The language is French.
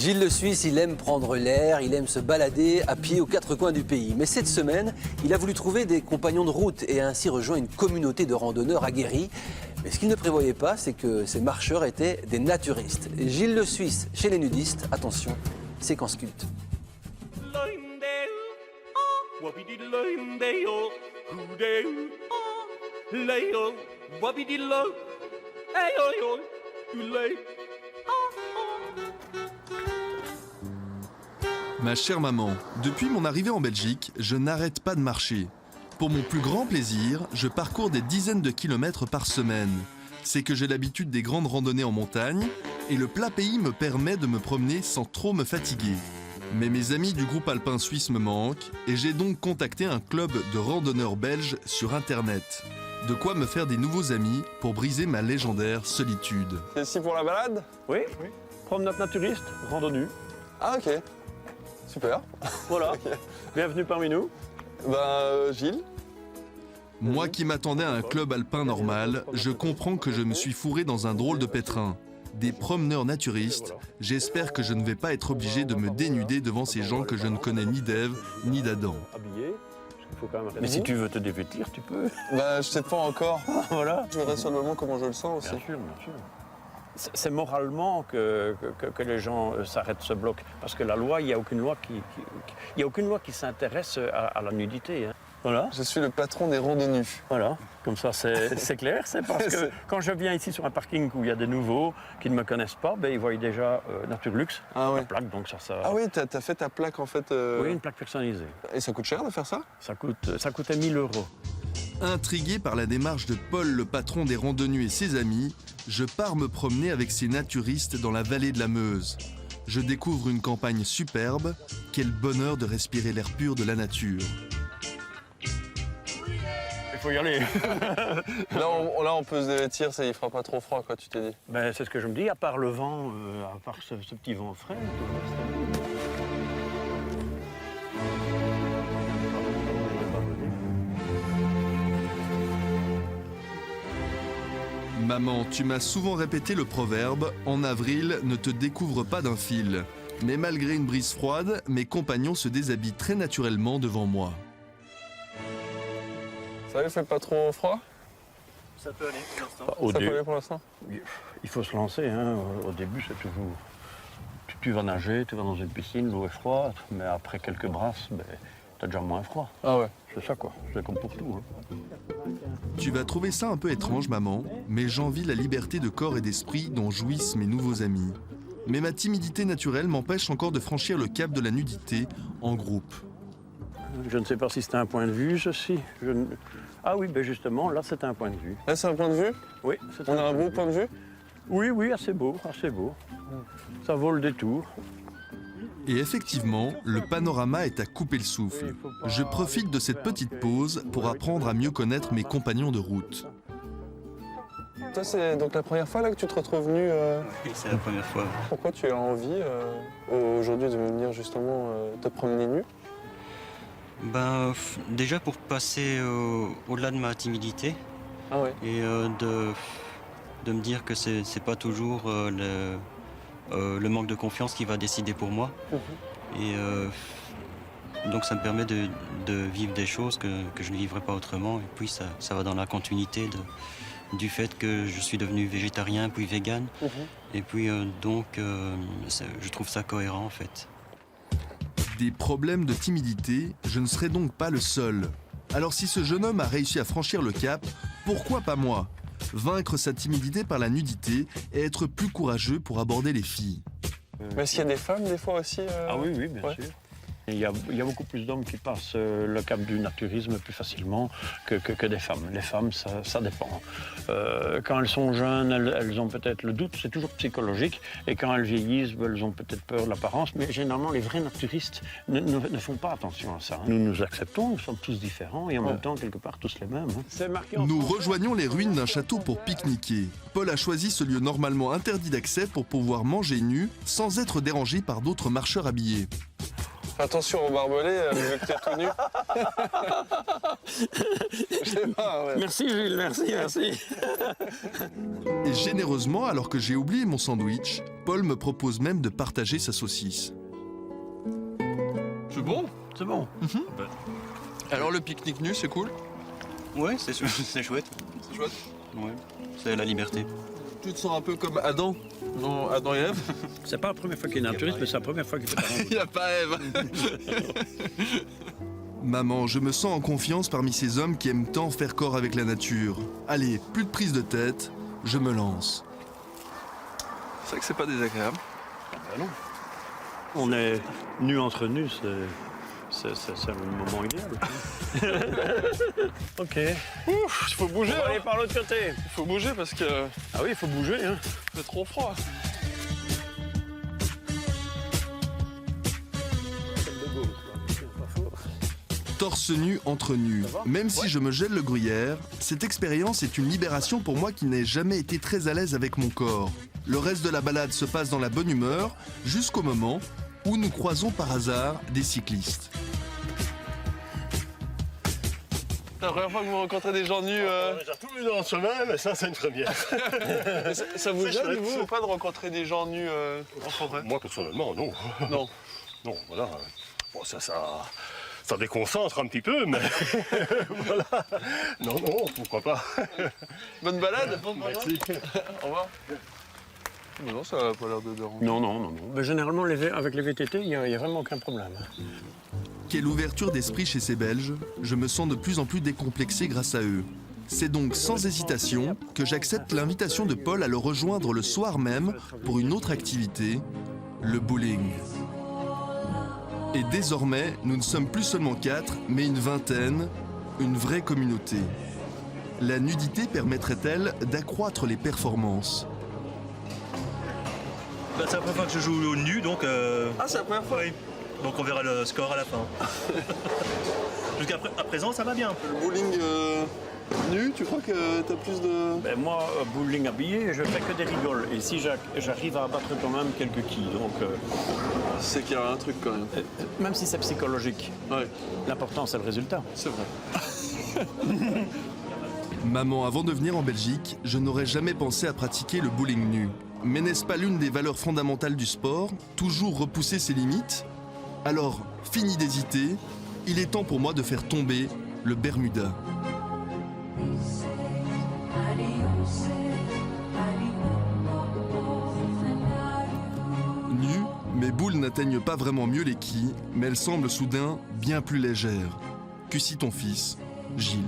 Gilles le Suisse, il aime prendre l'air, il aime se balader à pied aux quatre coins du pays. Mais cette semaine, il a voulu trouver des compagnons de route et a ainsi rejoint une communauté de randonneurs aguerris. Mais ce qu'il ne prévoyait pas, c'est que ces marcheurs étaient des naturistes. Gilles le Suisse, chez les nudistes, attention, séquence culte. Ma chère maman, depuis mon arrivée en Belgique, je n'arrête pas de marcher. Pour mon plus grand plaisir, je parcours des dizaines de kilomètres par semaine. C'est que j'ai l'habitude des grandes randonnées en montagne et le plat pays me permet de me promener sans trop me fatiguer. Mais mes amis du groupe alpin suisse me manquent et j'ai donc contacté un club de randonneurs belges sur internet. De quoi me faire des nouveaux amis pour briser ma légendaire solitude. C'est ici pour la balade? Oui, promenade naturiste, randonnée. Ah ok, super. Voilà, Ok. bienvenue parmi nous. Gilles. Moi qui m'attendais à un club alpin normal, je comprends que je me suis fourré dans un drôle de pétrin. Des promeneurs naturistes, j'espère que je ne vais pas être obligé de me dénuder devant ces gens que je ne connais ni d'Ève ni d'Adam. Mais si tu veux te dévêtir, tu peux. Je sais pas encore. Voilà. Je verrai sur le moment comment je le sens aussi. Bien sûr, bien sûr. C'est moralement que les gens s'arrêtent, se bloquent. Parce que la loi, il n'y a aucune loi qui s'intéresse à la nudité. Hein. Voilà. Je suis le patron des randonnées. Voilà, comme ça c'est clair. C'est parce que quand je viens ici sur un parking où il y a des nouveaux qui ne me connaissent pas, ils voient déjà Naturlux, Ah ouais. la plaque, donc ça... Ah oui, t'as fait ta plaque en fait. Oui, une plaque personnalisée. Et ça coûte cher de faire ça? Ça coûtait 1 000 €. Intrigué par la démarche de Paul, le patron des randonnées et ses amis, je pars me promener avec ces naturistes dans la vallée de la Meuse. Je découvre une campagne superbe. Quel bonheur de respirer l'air pur de la nature. Il faut y aller. Là, on peut se dévêtir, ça y fera pas trop froid, quoi, tu t'es dit. C'est ce que je me dis, à part le vent, à part ce petit vent frais. Maman, tu m'as souvent répété le proverbe « En avril, ne te découvre pas d'un fil ». Mais malgré une brise froide, mes compagnons se déshabillent très naturellement devant moi. Ça va, il fait pas trop froid? Ça peut aller pour l'instant. Ça peut aller pour l'instant? Il faut se lancer. Hein. Au début, c'est toujours... Tu vas nager, tu vas dans une piscine, l'eau est froide, mais après quelques brasses, t'as déjà moins froid. Ah ouais. C'est ça, quoi. C'est comme pour tout. Hein. Tu vas trouver ça un peu étrange, maman, mais j'envie la liberté de corps et d'esprit dont jouissent mes nouveaux amis. Mais ma timidité naturelle m'empêche encore de franchir le cap de la nudité en groupe. Je ne sais pas si c'est un point de vue, ceci. Ah oui, justement, là, c'est un point de vue. Là, c'est un point de vue? Oui. On a un beau point de vue? Oui, assez beau, assez beau. Ça vaut le détour. Et effectivement, le panorama est à couper le souffle. Je profite de cette petite pause pour apprendre à mieux connaître mes compagnons de route. Toi, c'est donc la première fois là que tu te retrouves nu Oui, c'est la première fois. Pourquoi tu as envie aujourd'hui de venir justement te promener nu? Déjà pour passer au-delà de ma timidité Ah ouais. et de me dire que c'est pas toujours le manque de confiance qui va décider pour moi. Et donc ça me permet de vivre des choses que je ne vivrais pas autrement. Et puis ça va dans la continuité du fait que je suis devenu végétarien puis vegan. Et puis je trouve ça cohérent en fait. Des problèmes de timidité, je ne serai donc pas le seul. Alors si ce jeune homme a réussi à franchir le cap, pourquoi pas moi? Vaincre sa timidité par la nudité et être plus courageux pour aborder les filles. Mais est-ce qu'il y a des femmes des fois aussi Ah oui, bien sûr. Il y a beaucoup plus d'hommes qui passent le cap du naturisme plus facilement que des femmes. Les femmes, ça dépend. Quand elles sont jeunes, elles ont peut-être le doute, c'est toujours psychologique. Et quand elles vieillissent, elles ont peut-être peur de l'apparence. Mais généralement, les vrais naturistes ne font pas attention à ça. Nous nous acceptons, nous sommes tous différents et en même temps, quelque part, tous les mêmes. Hein. C'est marqué en Nous français. rejoignons les ruines d'un château pour pique-niquer. Paul a choisi ce lieu normalement interdit d'accès pour pouvoir manger nu sans être dérangé par d'autres marcheurs habillés. Attention au barbelé, vu que t'es tout nu. Je sais pas, ouais. Merci Gilles, merci. Et généreusement, alors que j'ai oublié mon sandwich, Paul me propose même de partager sa saucisse. C'est bon. C'est bon. Alors le pique-nique nu, c'est cool. Ouais, c'est chouette. C'est chouette. Ouais, c'est la liberté. Tu te sens un peu comme Adam, non, Adam et Ève. C'est pas la première fois qu'il y a un naturiste, mais c'est la première fois qu'il fait Il n'y a pas Ève. Maman, je me sens en confiance parmi ces hommes qui aiment tant faire corps avec la nature. Allez, plus de prise de tête, je me lance. C'est vrai que c'est pas désagréable. On est nus entre nus, c'est un moment idéal. Ok. Ouf, il faut bouger. On va Hein. aller par l'autre côté. Il faut bouger parce que Ah oui, il faut bouger. Hein. c'est trop froid. Torse nu entre nus. Même si je me gèle le gruyère, cette expérience est une libération pour moi qui n'ai jamais été très à l'aise avec mon corps. Le reste de la balade se passe dans la bonne humeur, jusqu'au moment où nous croisons par hasard des cyclistes. C'est la première fois que vous rencontrez des gens nus. On a tous vu dans le chemin, mais ça, c'est une première. Ça vous C'est gêne, chouette. vous, ou pas, de rencontrer des gens nus en forêt? Moi, personnellement, non. Non. Non, voilà. Bon, ça déconcentre un petit peu, mais voilà. Non, pourquoi pas. Bonne balade. Merci. Au revoir. Non, ça n'a pas l'air de déranger. Non. Mais généralement, avec les VTT, il n'y a vraiment aucun problème. Quelle ouverture d'esprit chez ces Belges, je me sens de plus en plus décomplexé grâce à eux. C'est donc sans hésitation que j'accepte l'invitation de Paul à le rejoindre le soir même pour une autre activité, le bowling. Et désormais, nous ne sommes plus seulement 4, mais une vingtaine, une vraie communauté. La nudité permettrait-elle d'accroître les performances ? Bah, c'est la première fois que je joue au nu, donc Ah, c'est la première fois. oui. Donc on verra le score à la fin. Jusqu'à présent, ça va bien. Le bowling nu, tu crois que t'as plus de... Ben moi, bowling habillé, je fais que des rigoles. Et si j'arrive à abattre quand même quelques quilles, donc C'est qu'il y a un truc quand même. même si c'est psychologique, Ouais, l'important c'est le résultat. c'est vrai. Maman, avant de venir en Belgique, je n'aurais jamais pensé à pratiquer le bowling nu. Mais n'est-ce pas l'une des valeurs fondamentales du sport, toujours repousser ses limites ? Alors, fini d'hésiter, il est temps pour moi de faire tomber le Bermuda. Nues, mes boules n'atteignent pas vraiment mieux les quilles, mais elles semblent soudain bien plus légères. Que si ton fils, Gilles.